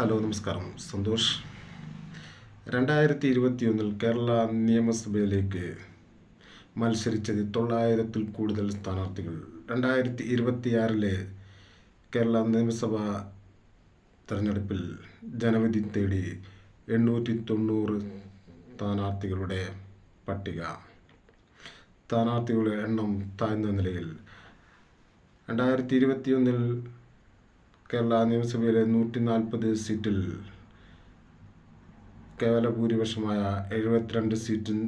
Hello നമസ്കാരം. സന്തോഷ്. 2021 കേരള നിയമസഭയിലേക്ക് മത്സരിച്ചത് 900-ൽ കൂടുതൽ സ്ഥാനാർത്ഥികൾ. 2026 കേരള നിയമസഭാ തെരഞ്ഞെടുപ്പിൽ ജനവിധി തേടി 890 സ്ഥാനാർത്ഥികളുടെ പട്ടിക. സ്ഥാനാർത്ഥികളുടെ എണ്ണം താഴ്ന്ന നിലയിൽ. 2021 കേരള നിയമസഭയിലെ 140 സീറ്റിൽ കേവല ഭൂരിപക്ഷമായ 72 സീറ്റിൽ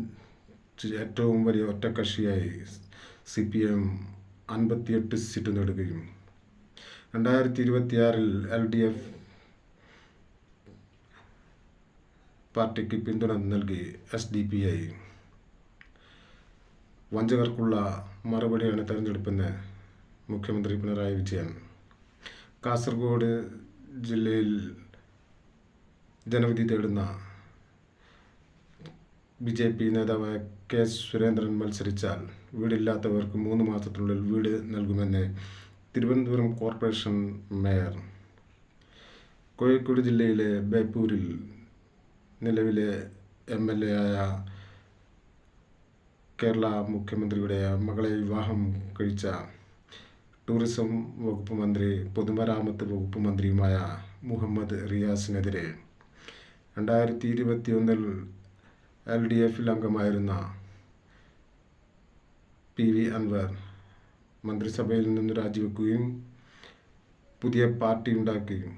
ഏറ്റവും വലിയ ഒറ്റക്കക്ഷിയായി CPM 58 സീറ്റ് നേടുകയും 2026 LDF പാർട്ടിക്ക് പിന്തുണ നൽകി SDPI. വഞ്ചകർക്കുള്ള മറുപടിയാണ് തെരഞ്ഞെടുപ്പെന്ന് മുഖ്യമന്ത്രി പിണറായി വിജയൻ. കാസർഗോഡ് ജില്ലയിൽ ജനവിധി തേടുന്ന BJP നേതാവായ K. സുരേന്ദ്രൻ മത്സരിച്ചാൽ വീടില്ലാത്തവർക്ക് 3 മാസത്തിനുള്ളിൽ വീട് നൽകുമെന്ന് തിരുവനന്തപുരം കോർപ്പറേഷൻ മേയർ. കോഴിക്കോട് ജില്ലയിലെ ബേപ്പൂരിൽ നിലവിലെ MLA ആയ കേരള മുഖ്യമന്ത്രിയുടെ മകളെ വിവാഹം കഴിച്ച ടൂറിസം വകുപ്പ് മന്ത്രി പൊതുമരാമത്ത് വകുപ്പ് മന്ത്രിയുമായ മുഹമ്മദ് റിയാസിനെതിരെ 2021 LDFൽ അംഗമായിരുന്ന PV അൻവർ മന്ത്രിസഭയിൽ നിന്ന് രാജിവെക്കുകയും പുതിയ പാർട്ടി ഉണ്ടാക്കുകയും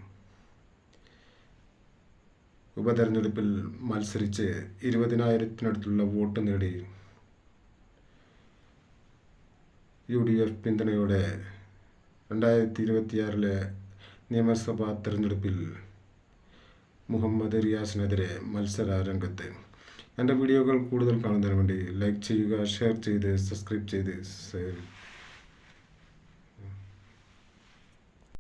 ഉപതെരഞ്ഞെടുപ്പിൽ മത്സരിച്ച് 20,000-നടുത്തുള്ള വോട്ട് നേടി UDF പിന്തുണയോടെ 2026 നിയമസഭാ തെരഞ്ഞെടുപ്പിൽ മുഹമ്മദ് റിയാസിനെതിരെ മത്സര രംഗത്ത്. എൻ്റെ വീഡിയോകൾ കൂടുതൽ കാണുന്നതിന് വേണ്ടി ലൈക്ക് ചെയ്യുക, ഷെയർ ചെയ്ത് സബ്സ്ക്രൈബ് ചെയ്ത്